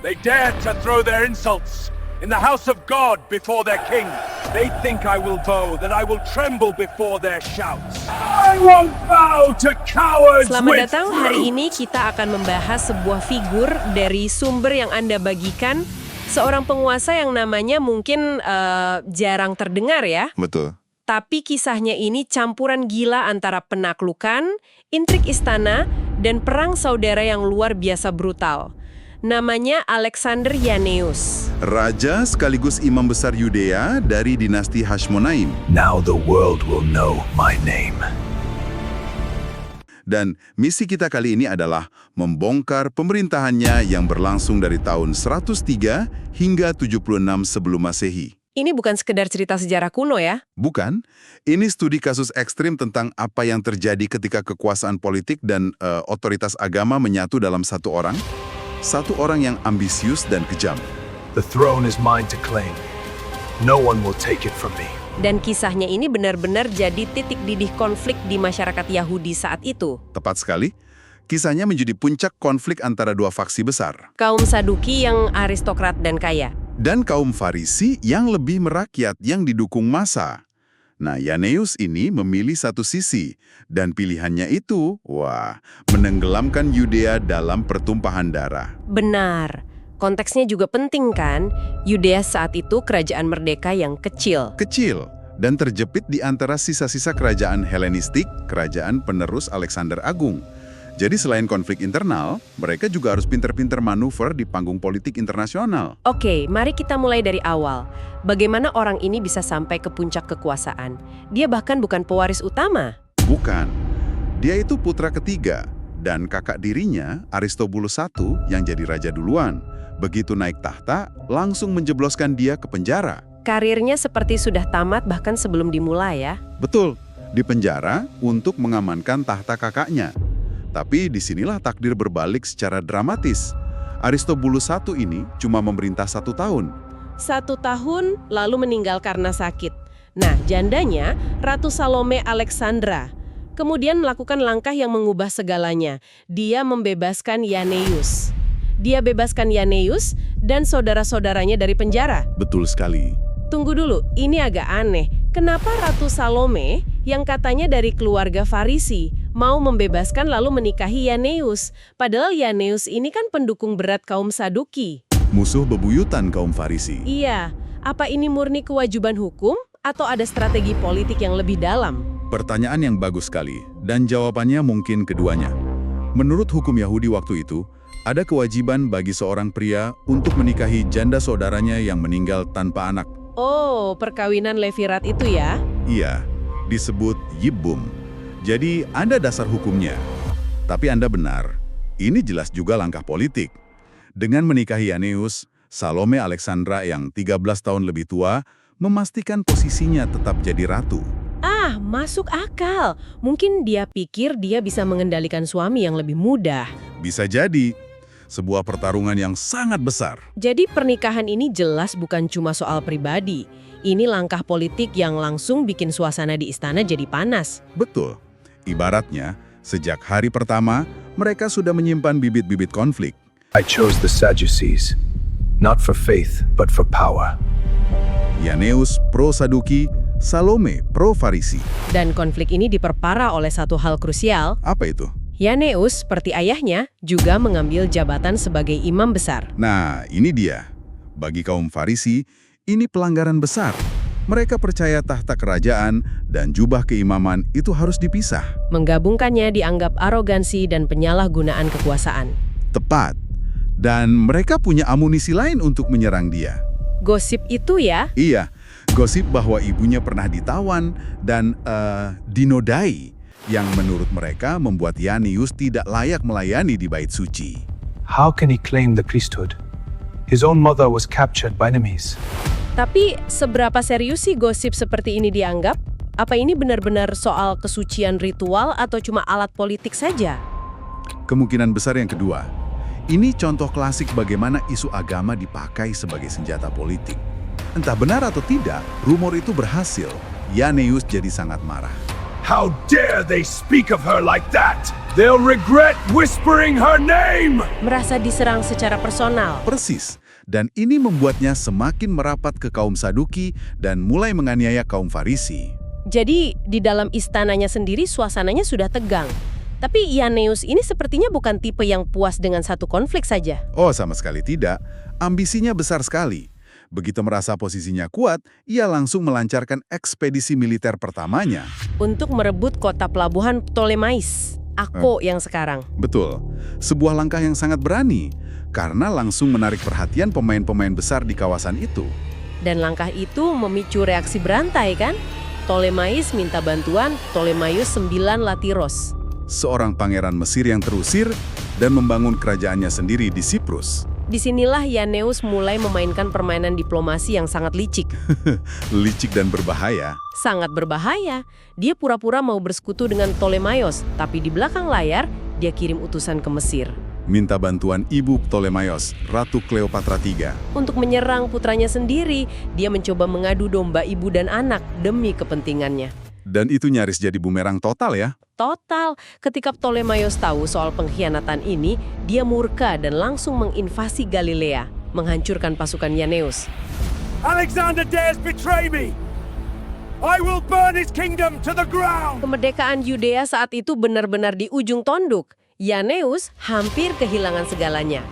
They dared to throw their insults in the house of God before their king. They think I will bow, that I will tremble before their shouts. I won't bow to cowards Selamat with datang, hari ini kita akan membahas sebuah figur dari sumber yang Anda bagikan. Seorang penguasa yang namanya mungkin jarang terdengar ya. Betul. Tapi kisahnya ini campuran gila antara penaklukan, intrik istana, dan perang saudara yang luar biasa brutal. Namanya Alexander Yaneus. Raja sekaligus imam besar Yudea dari dinasti Hashmonaim. Now the world will know my name. Dan misi kita kali ini adalah membongkar pemerintahannya yang berlangsung dari tahun 103 hingga 76 sebelum Masehi. Ini bukan sekedar cerita sejarah kuno ya. Bukan, ini studi kasus ekstrim tentang apa yang terjadi ketika kekuasaan politik dan otoritas agama menyatu dalam satu orang yang ambisius dan kejam. The throne is mine to claim. No one will take it from me. Dan kisahnya ini benar-benar jadi titik didih konflik di masyarakat Yahudi saat itu. Tepat sekali, kisahnya menjadi puncak konflik antara dua faksi besar. Kaum Saduki yang aristokrat dan kaya. Dan kaum Farisi yang lebih merakyat yang didukung massa. Nah, Yaneus ini memilih satu sisi, dan pilihannya itu, menenggelamkan Yudea dalam pertumpahan darah. Benar. Konteksnya juga penting kan? Yudea saat itu kerajaan merdeka yang kecil. Kecil, dan terjepit di antara sisa-sisa kerajaan Helenistik, kerajaan penerus Alexander Agung. Jadi selain konflik internal, mereka juga harus pinter-pinter manuver di panggung politik internasional. Oke, mari kita mulai dari awal. Bagaimana orang ini bisa sampai ke puncak kekuasaan? Dia bahkan bukan pewaris utama. Bukan. Dia itu putra ketiga, dan kakak dirinya, Aristobulus I, yang jadi raja duluan. Begitu naik tahta, langsung menjebloskan dia ke penjara. Karirnya seperti sudah tamat bahkan sebelum dimulai ya. Betul, di penjara untuk mengamankan tahta kakaknya. Tapi disinilah takdir berbalik secara dramatis. Aristobulus I ini cuma memerintah 1 tahun. 1 tahun lalu meninggal karena sakit. Nah, jandanya Ratu Salome Alexandra kemudian melakukan langkah yang mengubah segalanya. Dia membebaskan Yaneus. Dia bebaskan Yaneus dan saudara-saudaranya dari penjara. Betul sekali. Tunggu dulu, ini agak aneh. Kenapa Ratu Salome yang katanya dari keluarga Farisi mau membebaskan lalu menikahi Yaneus? Padahal Yaneus ini kan pendukung berat kaum Saduki. Musuh bebuyutan kaum Farisi. Iya, apa ini murni kewajiban hukum atau ada strategi politik yang lebih dalam? Pertanyaan yang bagus sekali, dan jawabannya mungkin keduanya. Menurut hukum Yahudi waktu itu, ada kewajiban bagi seorang pria untuk menikahi janda saudaranya yang meninggal tanpa anak. Oh, perkawinan Levirat itu ya? Iya, disebut Yibum. Jadi ada dasar hukumnya. Tapi Anda benar, ini jelas juga langkah politik. Dengan menikahi Yaneus, Salome Alexandra yang 13 tahun lebih tua, memastikan posisinya tetap jadi ratu. Ah, masuk akal. Mungkin dia pikir dia bisa mengendalikan suami yang lebih muda. Bisa jadi. Sebuah pertarungan yang sangat besar. Jadi pernikahan ini jelas bukan cuma soal pribadi. Ini langkah politik yang langsung bikin suasana di istana jadi panas. Betul. Ibaratnya, sejak hari pertama, mereka sudah menyimpan bibit-bibit konflik. I chose the Sadducees, not for faith, but for power. Yaneus pro-Saduki, Salome pro-Farisi. Dan konflik ini diperparah oleh satu hal krusial. Apa itu? Yaneus, seperti ayahnya, juga mengambil jabatan sebagai imam besar. Nah, ini dia. Bagi kaum Farisi, ini pelanggaran besar. Mereka percaya tahta kerajaan dan jubah keimaman itu harus dipisah. Menggabungkannya dianggap arogansi dan penyalahgunaan kekuasaan. Tepat. Dan mereka punya amunisi lain untuk menyerang dia. Gosip itu ya? Iya, gosip bahwa ibunya pernah ditawan dan dinodai, yang menurut mereka membuat Yaneus tidak layak melayani di bait suci. How can he claim the priesthood? His own mother was captured by enemies. Tapi seberapa serius sih gosip seperti ini dianggap? Apa ini benar-benar soal kesucian ritual atau cuma alat politik saja? Kemungkinan besar yang kedua. Ini contoh klasik bagaimana isu agama dipakai sebagai senjata politik. Entah benar atau tidak, rumor itu berhasil. Yaneus jadi sangat marah. How dare they speak of her like that? They'll regret whispering her name! Merasa diserang secara personal. Persis. Dan ini membuatnya semakin merapat ke kaum Saduki dan mulai menganiaya kaum Farisi. Jadi, di dalam istananya sendiri suasananya sudah tegang. Tapi Yaneus ini sepertinya bukan tipe yang puas dengan satu konflik saja. Oh, sama sekali tidak. Ambisinya besar sekali. Begitu merasa posisinya kuat, ia langsung melancarkan ekspedisi militer pertamanya. Untuk merebut kota pelabuhan Ptolemais, Akko yang sekarang. Betul, sebuah langkah yang sangat berani, karena langsung menarik perhatian pemain-pemain besar di kawasan itu. Dan langkah itu memicu reaksi berantai kan? Ptolemais minta bantuan Ptolemaios IX Latiros. Seorang pangeran Mesir yang terusir dan membangun kerajaannya sendiri di Siprus. Disinilah Yaneus mulai memainkan permainan diplomasi yang sangat licik. Licik dan berbahaya. Sangat berbahaya. Dia pura-pura mau bersekutu dengan Ptolemaios, tapi di belakang layar dia kirim utusan ke Mesir. Minta bantuan ibu Ptolemaios, Ratu Kleopatra III. Untuk menyerang putranya sendiri, dia mencoba mengadu domba ibu dan anak demi kepentingannya. Dan itu nyaris jadi bumerang total ya. Total, ketika Ptolemaios tahu soal pengkhianatan ini, dia murka dan langsung menginvasi Galilea, menghancurkan pasukan Yaneus. Alexander dares betray me! I will burn his kingdom to the ground! Kemerdekaan Yudea saat itu benar-benar di ujung tonduk. Yaneus hampir kehilangan segalanya.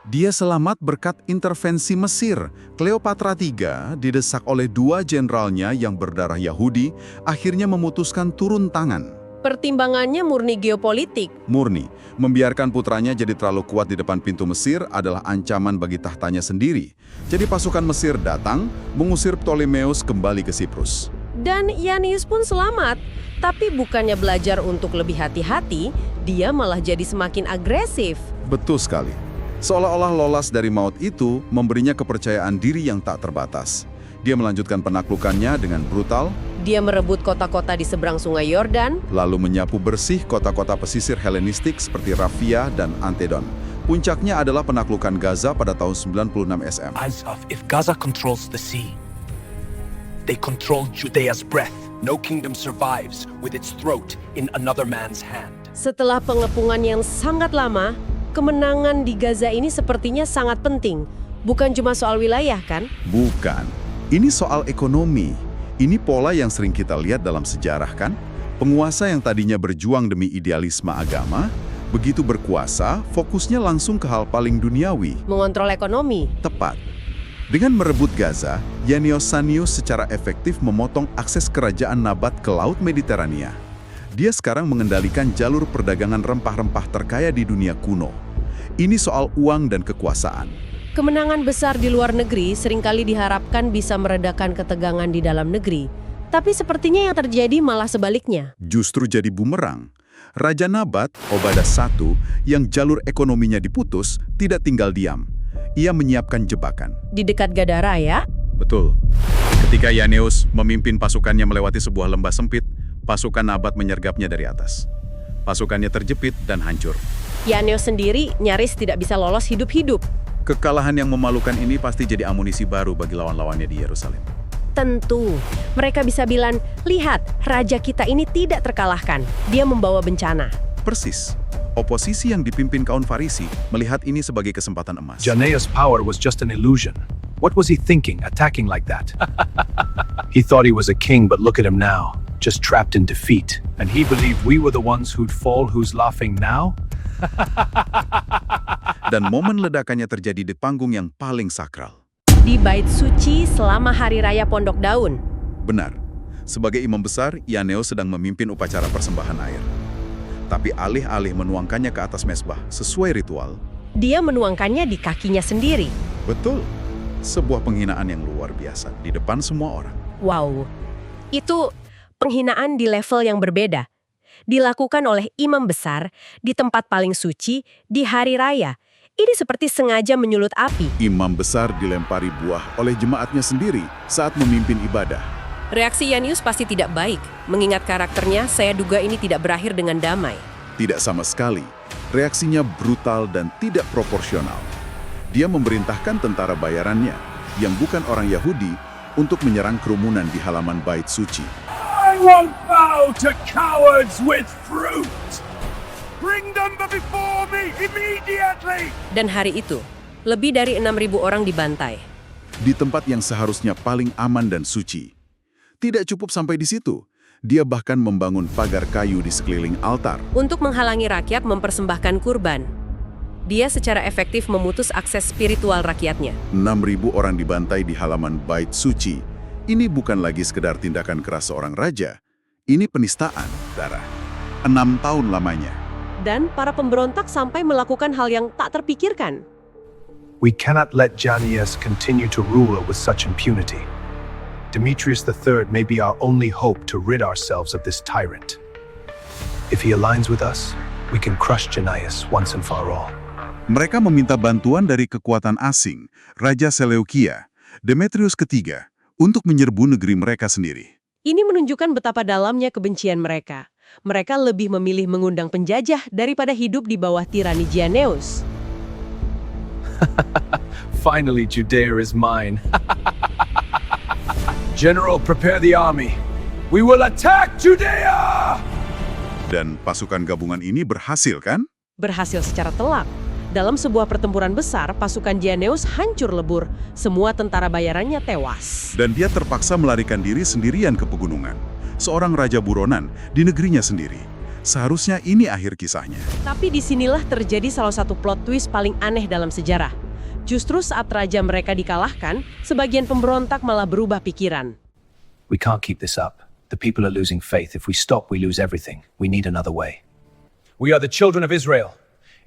Dia selamat berkat intervensi Mesir. Kleopatra III didesak oleh dua jenderalnya yang berdarah Yahudi, akhirnya memutuskan turun tangan. Pertimbangannya murni geopolitik. Murni, membiarkan putranya jadi terlalu kuat di depan pintu Mesir adalah ancaman bagi tahtanya sendiri. Jadi pasukan Mesir datang, mengusir Ptolemeus kembali ke Siprus. Dan Yaneus pun selamat. Tapi bukannya belajar untuk lebih hati-hati, dia malah jadi semakin agresif. Betul sekali. Seolah-olah lolos dari maut itu memberinya kepercayaan diri yang tak terbatas. Dia melanjutkan penaklukannya dengan brutal, Dia merebut kota-kota di seberang sungai Yordan. lalu menyapu bersih kota-kota pesisir Helenistik seperti Rafia dan Antedon. Puncaknya adalah penaklukan Gaza pada tahun 96 SM. As of if Gaza controls the sea, they control Judea's breath. No kingdom survives with its throat in another man's hand. Setelah pengepungan yang sangat lama, kemenangan di Gaza ini sepertinya sangat penting. Bukan cuma soal wilayah kan? Bukan. Ini soal ekonomi. Ini pola yang sering kita lihat dalam sejarah kan? Penguasa yang tadinya berjuang demi idealisme agama, begitu berkuasa, fokusnya langsung ke hal paling duniawi. Mengontrol ekonomi. Tepat. Dengan merebut Gaza, Yaneos Sanius secara efektif memotong akses kerajaan Nabat ke Laut Mediterania. Dia sekarang mengendalikan jalur perdagangan rempah-rempah terkaya di dunia kuno. Ini soal uang dan kekuasaan. Kemenangan besar di luar negeri seringkali diharapkan bisa meredakan ketegangan di dalam negeri. Tapi sepertinya yang terjadi malah sebaliknya. Justru jadi bumerang. Raja Nabat, Obadah I, yang jalur ekonominya diputus, tidak tinggal diam. Ia menyiapkan jebakan. Di dekat Gadara ya? Betul. Ketika Yaneus memimpin pasukannya melewati sebuah lembah sempit, pasukan Nabat menyergapnya dari atas. Pasukannya terjepit dan hancur. Yaneus sendiri nyaris tidak bisa lolos hidup-hidup. Kekalahan yang memalukan ini pasti jadi amunisi baru bagi lawan-lawannya di Yerusalem. Tentu, mereka bisa bilang, lihat, raja kita ini tidak terkalahkan. Dia membawa bencana. Persis. Oposisi yang dipimpin kaum Farisi melihat ini sebagai kesempatan emas. Janaeus' power was just an illusion. What was he thinking, attacking like that? He thought he was a king, but look at him now, just trapped in defeat. And he believed we were the ones who'd fall, who's laughing now? Dan momen ledakannya terjadi di panggung yang paling sakral. Di bait suci selama Hari Raya Pondok Daun. Benar. Sebagai imam besar, Yaneus sedang memimpin upacara persembahan air. Tapi alih-alih menuangkannya ke atas mezbah sesuai ritual, Dia menuangkannya di kakinya sendiri. betul, sebuah penghinaan yang luar biasa di depan semua orang. Wow, itu penghinaan di level yang berbeda. Dilakukan oleh imam besar di tempat paling suci di hari raya. Ini seperti sengaja menyulut api. Imam besar dilempari buah oleh jemaatnya sendiri saat memimpin ibadah. Reaksi Yaneus pasti tidak baik. Mengingat karakternya, saya duga ini tidak berakhir dengan damai. Tidak sama sekali. Reaksinya brutal dan tidak proporsional. Dia memerintahkan tentara bayarannya, yang bukan orang Yahudi, untuk menyerang kerumunan di halaman Bait Suci. I won't bow to cowards with fruit! Bring them before me immediately! Dan hari itu, lebih dari 6.000 orang dibantai. Di tempat yang seharusnya paling aman dan suci. Tidak cukup sampai di situ. Dia bahkan membangun pagar kayu di sekeliling altar. Untuk menghalangi rakyat mempersembahkan kurban. Dia secara efektif memutus akses spiritual rakyatnya. 6.000 orang dibantai di halaman Bait Suci. Ini bukan lagi sekedar tindakan keras seorang raja. Ini penistaan, Dara. 6 tahun lamanya. Dan para pemberontak sampai melakukan hal yang tak terpikirkan. We cannot let Jannaeus continue to rule with such impunity. Demetrius III may be our only hope to rid ourselves of this tyrant. If he aligns with us, we can crush Jannaeus once and for all. Mereka meminta bantuan dari kekuatan asing, Raja Seleukia, Demetrius III, untuk menyerbu negeri mereka sendiri. Ini menunjukkan betapa dalamnya kebencian mereka. Mereka lebih memilih mengundang penjajah daripada hidup di bawah tirani Jannaeus. Finally, Judea is mine. General, prepare the army. We will attack Judea! Dan pasukan gabungan ini berhasil, kan? Berhasil secara telak. Dalam sebuah pertempuran besar, pasukan Jannaeus hancur lebur. Semua tentara bayarannya tewas. Dan dia terpaksa melarikan diri sendirian ke pegunungan. Seorang raja buronan di negerinya sendiri. Seharusnya ini akhir kisahnya. Tapi disinilah terjadi salah satu plot twist paling aneh dalam sejarah. Justru saat raja mereka dikalahkan, sebagian pemberontak malah berubah pikiran. We can't keep this up. The people are losing faith. If we stop, we lose everything. We need another way. We are the children of Israel.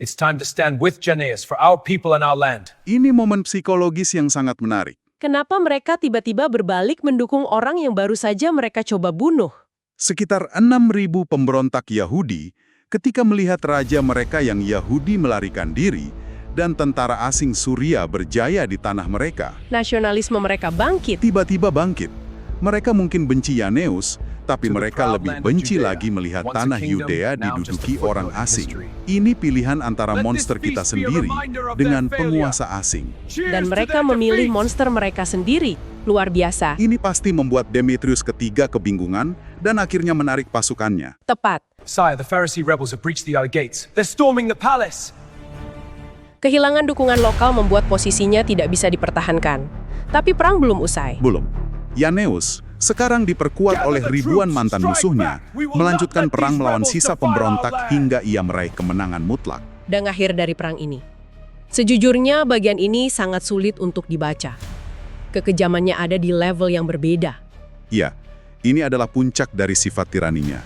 It's time to stand with Jannaeus for our people and our land. Ini momen psikologis yang sangat menarik. Kenapa mereka tiba-tiba berbalik mendukung orang yang baru saja mereka coba bunuh? Sekitar 6.000 pemberontak Yahudi ketika melihat raja mereka yang Yahudi melarikan diri dan tentara asing Suria berjaya di tanah mereka. Nasionalisme mereka bangkit. Tiba-tiba bangkit. Mereka mungkin benci Jannaeus, tapi mereka lebih benci lagi melihat tanah Yudea diduduki orang asing. Ini pilihan antara monster kita sendiri dengan penguasa asing. Dan mereka memilih monster mereka sendiri. Luar biasa. Ini pasti membuat Demetrius III kebingungan dan akhirnya menarik pasukannya. Tepat. Sire, the Pharisee rebels have breached the outer gates. They're storming the palace. Kehilangan dukungan lokal membuat posisinya tidak bisa dipertahankan. Tapi perang belum usai. Belum. Jannaeus sekarang diperkuat oleh ribuan mantan musuhnya, melanjutkan perang melawan sisa pemberontak hingga ia meraih kemenangan mutlak. Dan akhir dari perang ini. Sejujurnya bagian ini sangat sulit untuk dibaca. Kekejamannya ada di level yang berbeda. Ya, ini adalah puncak dari sifat tiraninya.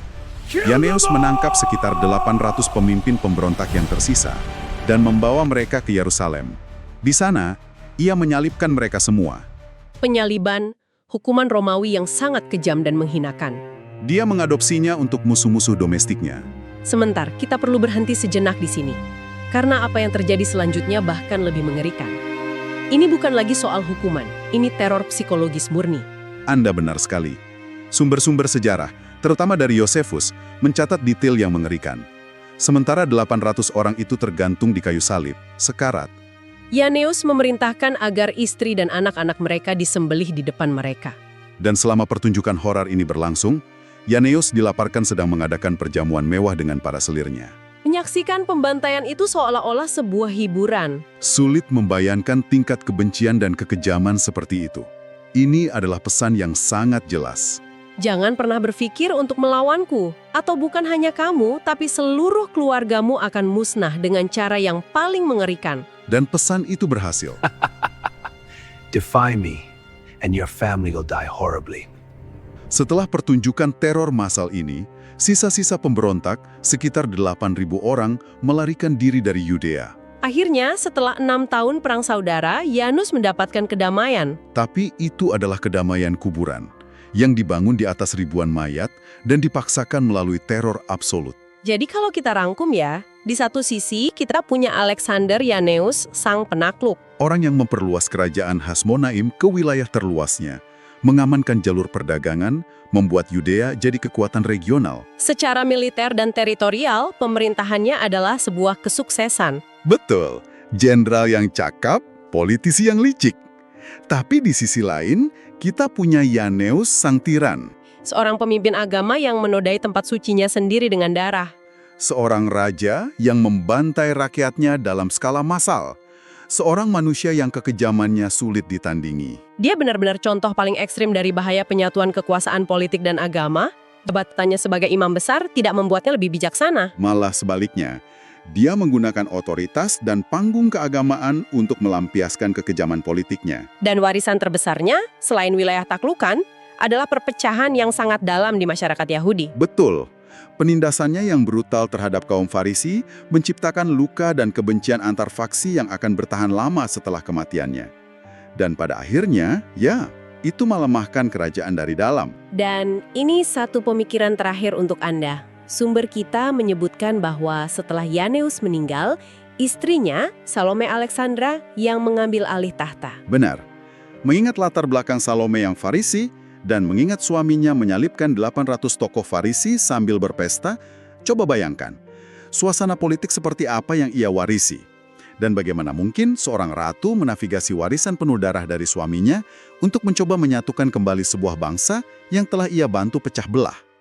Jannaeus menangkap sekitar 800 pemimpin pemberontak yang tersisa dan membawa mereka ke Yerusalem. Di sana, ia menyalibkan mereka semua. Penyaliban, hukuman Romawi yang sangat kejam dan menghinakan. Dia mengadopsinya untuk musuh-musuh domestiknya. Sebentar, kita perlu berhenti sejenak di sini. Karena apa yang terjadi selanjutnya bahkan lebih mengerikan. Ini bukan lagi soal hukuman, ini teror psikologis murni. Anda benar sekali. Sumber-sumber sejarah, terutama dari Yosefus, mencatat detail yang mengerikan. Sementara 800 orang itu tergantung di kayu salib, sekarat. Jannaeus memerintahkan agar istri dan anak-anak mereka disembelih di depan mereka. Dan selama pertunjukan horor ini berlangsung, Jannaeus dilaporkan sedang mengadakan perjamuan mewah dengan para selirnya. Menyaksikan pembantaian itu seolah-olah sebuah hiburan. Sulit membayangkan tingkat kebencian dan kekejaman seperti itu. Ini adalah pesan yang sangat jelas. Jangan pernah berpikir untuk melawanku, atau bukan hanya kamu, tapi seluruh keluargamu akan musnah dengan cara yang paling mengerikan. Dan pesan itu berhasil. Defy me, and your family will die horribly. Setelah pertunjukan teror massal ini, sisa-sisa pemberontak, sekitar 8.000 orang, melarikan diri dari Yudea. Akhirnya, setelah 6 tahun perang saudara, Jannaeus mendapatkan kedamaian. Tapi itu adalah kedamaian kuburan, yang dibangun di atas ribuan mayat dan dipaksakan melalui teror absolut. Jadi kalau kita rangkum ya, di satu sisi kita punya Alexander Jannaeus, sang penakluk. Orang yang memperluas kerajaan Hasmonaim ke wilayah terluasnya, mengamankan jalur perdagangan, membuat Yudea jadi kekuatan regional. Secara militer dan teritorial, pemerintahannya adalah sebuah kesuksesan. Betul. Jenderal yang cakap, politisi yang licik. Tapi di sisi lain, kita punya Yaneus sang tiran, Seorang pemimpin agama yang menodai tempat sucinya sendiri dengan darah. seorang raja yang membantai rakyatnya dalam skala massal, seorang manusia yang kekejamannya sulit ditandingi. Dia benar-benar contoh paling ekstrim dari bahaya penyatuan kekuasaan politik dan agama. Jabatannya sebagai imam besar tidak membuatnya lebih bijaksana. Malah sebaliknya, dia menggunakan otoritas dan panggung keagamaan untuk melampiaskan kekejaman politiknya. Dan warisan terbesarnya, selain wilayah taklukan, adalah perpecahan yang sangat dalam di masyarakat Yahudi. Betul, penindasannya yang brutal terhadap kaum Farisi menciptakan luka dan kebencian antar faksi yang akan bertahan lama setelah kematiannya. Dan pada akhirnya, ya, itu melemahkan kerajaan dari dalam. Dan ini satu pemikiran terakhir untuk Anda. Sumber kita menyebutkan bahwa setelah Yaneus meninggal, istrinya, Salome Alexandra, yang mengambil alih tahta. Benar, mengingat latar belakang Salome yang Farisi, dan mengingat suaminya menyalibkan 800 tokoh Farisi sambil berpesta, coba bayangkan, suasana politik seperti apa yang ia warisi. Dan bagaimana mungkin seorang ratu menavigasi warisan penuh darah dari suaminya untuk mencoba menyatukan kembali sebuah bangsa yang telah ia bantu pecah belah.